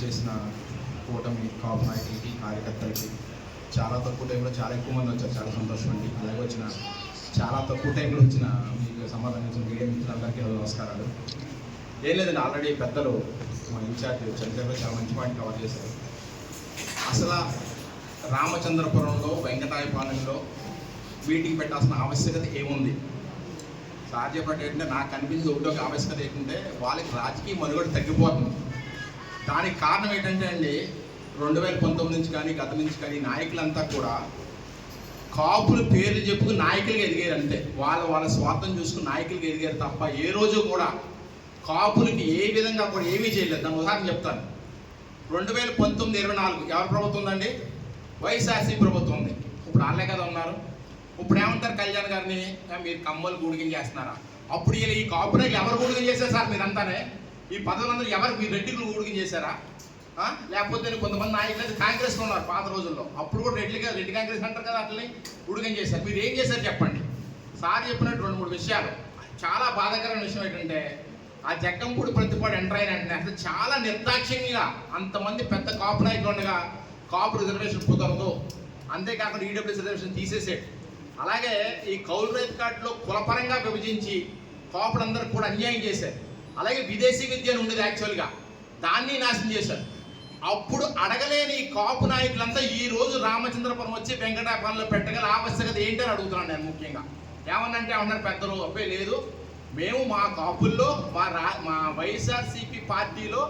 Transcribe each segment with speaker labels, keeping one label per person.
Speaker 1: చేసిన కూటమి కాపు నాయకులకి కార్యకర్తలకి చాలా తక్కువ టైంలో చాలా ఎక్కువ మంది వచ్చారు, చాలా సంతోషం అండి. అలాగే వచ్చిన చాలా తక్కువ టైంలో వచ్చిన మీకు సంబంధించిన మీడియా మిత్రులందరికీ నమస్కారాలు. ఏం లేదండి, ఆల్రెడీ పెద్దలు మా ఇన్ఛార్జ్ చంద్రబాబు చాలా మంచి పాయింట్ కవర్ చేశారు. అసలు రామచంద్రపురంలో వెంకటాయపాలెంలో మీటింగ్ పెట్టాల్సిన ఆవశ్యకత ఏముంది? సార్ చెప్పినట్టు ఏంటంటే నాకు అనిపించింది ఒకటి ఒక ఆవశ్యకత ఏంటంటే వాళ్ళకి రాజకీయ మనుగడ తగ్గిపోతుంది. దానికి కారణం ఏంటంటే అండి 2019 నుంచి కానీ గత నుంచి కానీ నాయకులంతా కూడా కాపుల పేర్లు చెప్పుకుని నాయకులుగా ఎదిగారు అంతే. వాళ్ళ స్వార్థం చూసుకుని నాయకులుగా ఎదిగారు తప్ప ఏ రోజు కూడా కాపులకి ఏ విధంగా కూడా ఏమీ చేయలేదు. దాని ఉదాహరణ చెప్తాను. 2019-24 ఎవరి ప్రభుత్వం ఉందండి? వైఎస్ఆర్సీ ప్రభుత్వం ఉంది. ఇప్పుడు వాళ్ళే కదా ఉన్నారు. ఇప్పుడు ఏమంటారు కళ్యాణ్ గారిని, మీరు కమ్మలు గూడిగం చేస్తున్నారా? అప్పుడు ఈ కాపురేట్లు ఎవరు గూడిగం చేశారు సార్? మీరంతానే ఈ పదవులందరూ ఎవరు? మీరు రెడ్డిలు గూడిగం చేశారా? లేకపోతే కొంతమంది నాయకులు కాంగ్రెస్లో ఉన్నారు పాత రోజుల్లో, అప్పుడు కూడా రెడ్డి కాంగ్రెస్ అంటారు కదా, అట్లని గూడిగం చేశారు. మీరు ఏం చేశారు చెప్పండి? సార్ చెప్పినట్టు 2-3 విషయాలు. చాలా బాధాకరమైన విషయం ఏంటంటే ఆ జగ్గంపూడి ప్రతిపాడు ఎంటర్ అయిన వెంటనే అసలు చాలా నిర్దాక్షిణ్యంగా అంతమంది పెద్ద కాపు నాయకులు ఉండగా కాపు రిజర్వేషన్ కుదరదు, అంతేకాకుండా ఈడబ్ల్యూఎస్ రిజర్వేషన్ తీసేసాడు. అలాగే ఈ కౌలు రైతు కార్డులో కులపరంగా విభజించి కాపులందరూ కూడా అన్యాయం చేశారు. అలాగే విదేశీ విద్య అని ఉండేది యాక్చువల్గా, దాన్ని నాశనం చేశారు. అప్పుడు అడగలేని ఈ కాపు నాయకులంతా ఈ రోజు రామచంద్రపురం వచ్చి వెంకటాపురంలో పెట్టగల ఆవశ్యకత ఏంటని అడుగుతున్నాను నేను ముఖ్యంగా. ఏమన్నంటే ఏమన్నారు పెద్దలు, అబ్బే లేదు, మేము మా కాపుల్లో మా వైఎస్ఆర్సీపీ పార్టీలో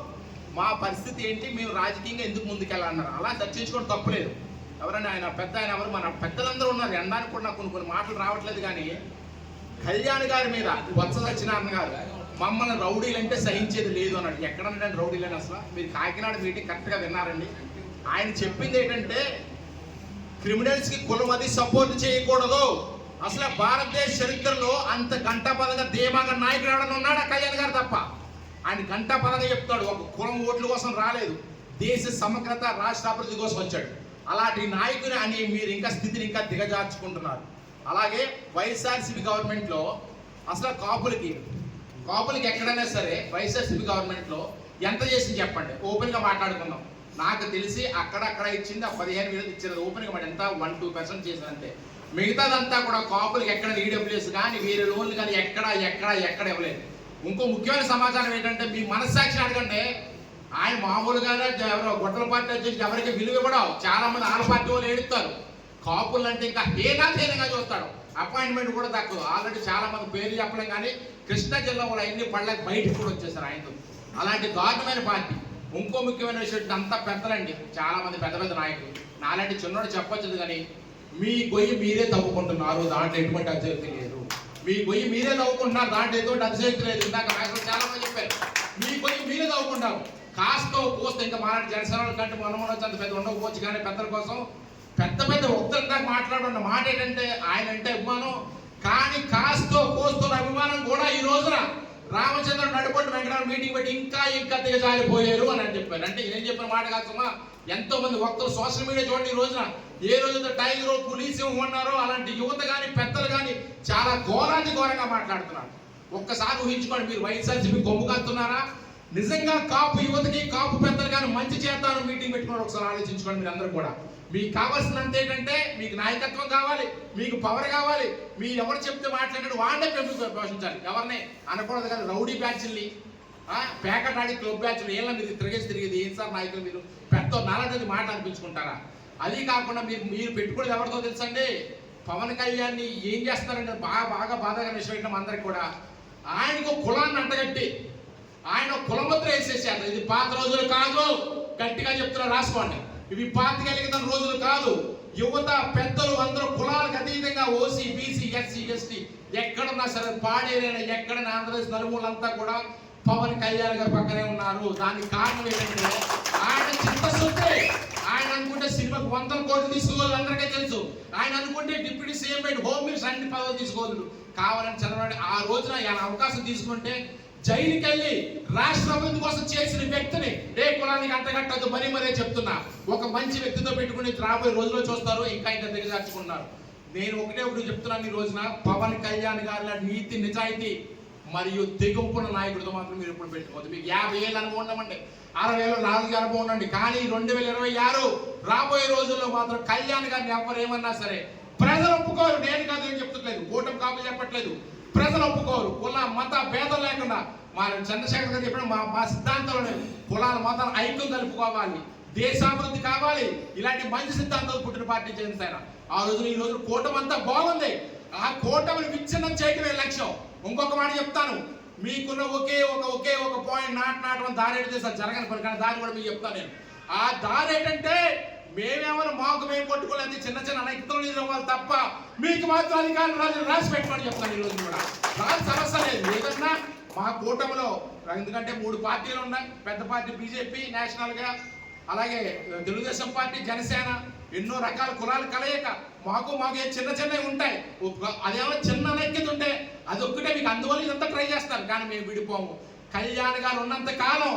Speaker 1: మా పరిస్థితి ఏంటి, మేము రాజకీయంగా ఎందుకు ముందుకెళ్ళాలన్నారు. అలా చర్చించుకోవడం తప్పులేదు. ఎవరైనా ఆయన పెద్ద ఆయన ఎవరు, మన పెద్దలందరూ ఉన్నారు. ఎండానికి కూడా నాకు కొన్ని మాటలు రావట్లేదు. కానీ కళ్యాణ్ గారి మీద బొత్స సత్యనారాయణ గారు మమ్మల్ని రౌడీలు అంటే సహించేది లేదు అన్నాడు. ఎక్కడన్నాడు రౌడీలని? అసలు మీరు కాకినాడ మీటింగ్ కరెక్ట్గా విన్నారండి. ఆయన చెప్పింది ఏంటంటే క్రిమినల్స్కి కులం అది సపోర్ట్ చేయకూడదు. అసలు భారతదేశ చరిత్రలో అంత గంటాపదంగా ధీమాగా నాయకుడు ఎవడన్నా ఉన్నాడా? కళ్యాణ్ గారు తప్ప. ఆయన గంటాపదంగా చెప్తాడు, ఒక కులం ఓట్ల కోసం రాలేదు, దేశ సమగ్రత రాష్ట్ర అభివృద్ధి కోసం వచ్చాడు. అలాంటి నాయకుని అని మీరు ఇంకా స్థితిని ఇంకా దిగజార్చుకుంటున్నారు. అలాగే వైఎస్ఆర్సీపీ గవర్నమెంట్లో అసలు కాపులకి ఎక్కడైనా సరే వైఎస్ఆర్సీపీ గవర్నమెంట్లో ఎంత చేసింది చెప్పండి? ఓపెన్గా మాట్లాడుకుందాం. నాకు తెలిసి అక్కడక్కడ ఇచ్చింది 15,000 ఇచ్చారు. ఓపెన్గా మాట ఎంత 1-2% చేసినంతే. మిగతాదంతా కూడా కాపులకి ఎక్కడ ఈడబ్ల్యూఎస్ కానీ వేరే లోన్లు కానీ ఎక్కడ ఇవ్వలేదు. ఇంకో ముఖ్యమైన సమాచారం ఏంటంటే మీ మనస్సాక్షి అడగండి, ఆయన మామూలుగానే ఎవరో గొడ్డల పార్టీ వచ్చేసి ఎవరికి విలువ ఇవ్వడం. చాలా మంది ఆడ పార్టీ వాళ్ళు ఏడుస్తారు. కాపులు అంటే ఇంకా హీనంగా చూస్తాడు. అపాయింట్మెంట్ కూడా దక్కదు. ఆల్రెడీ చాలా మంది పేర్లు చెప్పలేం, కానీ కృష్ణా జిల్లా వాళ్ళు అన్ని పళ్ళకి బయటకు కూడా వచ్చేసారు ఆయనతో. అలాంటి దారుణమైన పార్టీ. ఇంకో ముఖ్యమైన విషయం, అంతా పెద్దలండి, చాలా మంది పెద్ద నాయకులు. నాలాంటి చిన్నోడు చెప్పొచ్చు, కానీ మీ గొయ్యి మీరే తవ్వుకుంటున్నారు, దాంట్లో ఎటువంటి అతిశక్తి లేదు. మీ గొయ్యి మీరే తవ్వుకుంటున్నారు, దాంట్లో ఎటువంటి అతిశక్తి లేదు. ఇందాక నాయకులు చాలా మంది చెప్పారు, మీ గొయ్యి మీరే తవ్వుకుంటారు. కాస్తో కోస్తే ఇంకా మాలాంటి జనసేన కంటే మనం అంత పెద్ద ఉండకపోవచ్చు, కానీ పెద్దల కోసం పెద్ద ఉత్తరంగా మాట్లాడుతున్న మాట ఏంటంటే ఆయన అంటే అభిమానం, కానీ కాస్తో కోస్తున్న అభిమానం కూడా ఈ రోజున రామచంద్రుడు నడుపొట్టు వెంకటరామ మీటింగ్ పెట్టి ఇంకా దిగజారిపోయారు అని చెప్పారు. అంటే నేను చెప్పిన మాట కాదుమా, ఎంతో మంది వక్తలు సోషల్ మీడియా చూడండి. ఈ రోజున ఏ రోజుతో టైగర్ పోలీసు ఉన్నారో అలాంటి యువత కానీ పెద్దలు కానీ చాలా ఘోరంగా మాట్లాడుతున్నారు. ఒక్కసారి ఊహించుకోండి, మీరు వైఎస్ఆర్సీపీ కొమ్ము కాస్తున్నారా? నిజంగా కాపు యువతకి కాపు పెద్దలు కానీ మంచి చేస్తాను మీటింగ్ పెట్టుకోవడం ఒకసారి ఆలోచించుకోండి. మీరు అందరూ కూడా మీకు కావాల్సినంత ఏంటంటే మీకు నాయకత్వం కావాలి, మీకు పవర్ కావాలి. మీరు ఎవరు చెప్తే మాట్లాడాడు వాడే పోషించాలి. ఎవరిని అనకూడదు. కానీ రౌడీ బ్యాచ్ల్ని ప్యాకెట్ ఆడి క్లబ్ బ్యాచ్లు ఏళ్ళ మీరు తిరిగేది ఏం సార్ నాయకులు? మీరు పెద్ద నాలుగది మాట అనిపించుకుంటారా? అది కాకుండా మీరు పెట్టుకునేది ఎవరితో తెలుసండి? పవన్ కళ్యాణ్ని ఏం చేస్తారంటే బాగా బాధగా విషయం ఏంటో అందరికి కూడా, ఆయనకు కులాన్ని అంటగట్టి ఆయన కులముద్ర వేసేసారు. ఇది పాత రోజులు కాదు, గట్టిగా చెప్తున్నారు, రాసుకోండి. ఇవి పాతికలిగిన రోజులు కాదు. యువత పెద్దలు అందరూ కులాలకు అతీతంగా ఓసీ బీసీ ఎస్సీ ఎస్టీ ఎక్కడున్నా సరే పాడేరైనా ఎక్కడైనా ఆంధ్రప్రదేశ్ నలుమూలంతా కూడా పవన్ కళ్యాణ్ గారి పక్కనే ఉన్నారు. దానికి కారణం ఏంటంటే ఆయన చిత్తశుద్ధి. ఆయన అనుకుంటే సినిమాకు 100 కోట్లు తీసుకోవాలి, అందరికీ తెలుసు. ఆయన అనుకుంటే డిప్యూటీ సీఎం హోమ్ మినిస్టర్ అన్ని పదవులు తీసుకోవాలి. కావాలని చంద్రబాబు ఆ రోజున ఆయన అవకాశం తీసుకుంటే జైలుకి వెళ్ళి రాష్ట్ర అభివృద్ధి కోసం చేసిన వ్యక్తిని ఏ కులానికి అంటగట్టదు. మరీ చెప్తున్నా, ఒక మంచి వ్యక్తితో పెట్టుకుని రాబోయే రోజుల్లో చూస్తారు, ఇంకా దిగజార్చుకున్నారు. నేను ఒకటి చెప్తున్నాను, ఈ రోజున పవన్ కళ్యాణ్ గారి నీతి నిజాయితీ మరియు తెగుంపున నాయకుడితో మాత్రం మీరు ఎప్పుడు పెట్టుకోవద్దు. మీకు 50,000 అనుభవం ఉండమండి, 60,000 నాలుగు అనుభవం ఉండండి, కానీ 2026 రాబోయే రోజుల్లో మాత్రం కళ్యాణ్ గారిని ఎవరేమన్నా సరే ప్రజలు ఒప్పుకోరు. నేను కాదు ఏం చెప్తలేదు, కూటమి కాపులు చెప్పట్లేదు, ప్రజలు ఒప్పుకోరు. కుల మత భేదం లేకుండా మా చంద్రశేఖర్ గారు చెప్పిన మా సిద్ధాంతాలను కులాల మతాలు ఐక్యం కలుపుకోవాలి, దేశాభివృద్ధి కావాలి, ఇలాంటి మంచి సిద్ధాంతాలు పుట్టిన పార్టీ జనసేన. ఆ రోజున ఈ రోజు కూటమి అంతా బాగుంది, ఆ కూటమిని విచ్ఛిన్నం చేయడమే లక్ష్యం. ఇంకొక మాట చెప్తాను, మీకున్న ఒకే ఒక పాయింట్ నాటడం దారి ఏంటంటే సార్ జరగని పని, కానీ దారి కూడా మీకు చెప్తాను నేను. ఆ దారి ఏంటంటే మేమేమైనా మాకు మేము పట్టుకోలేదు, చిన్న అనైక్యతలు ఇవ్వాలి తప్ప మీకు మాత్రం అధికారులు రాసి పెట్టుకోని చెప్తాను. ఈ రోజు కూడా రాసి సమస్య లేదు. ఏదన్నా మా కూటమిలో ఎందుకంటే 3 పార్టీలు ఉన్నాయి, పెద్ద పార్టీ బీజేపీ నేషనల్ గా, అలాగే తెలుగుదేశం పార్టీ, జనసేన, ఎన్నో రకాల కులాలు కలయిక. మాకు చిన్నవి ఉంటాయి, అదేమో చిన్న అనైక్యత ఉంటే అది ఒక్కటే మీకు, అందువల్ల ఇదంతా ట్రై చేస్తారు. కానీ మేము విడిపోము. కళ్యాణ్ గారు ఉన్నంత కాలం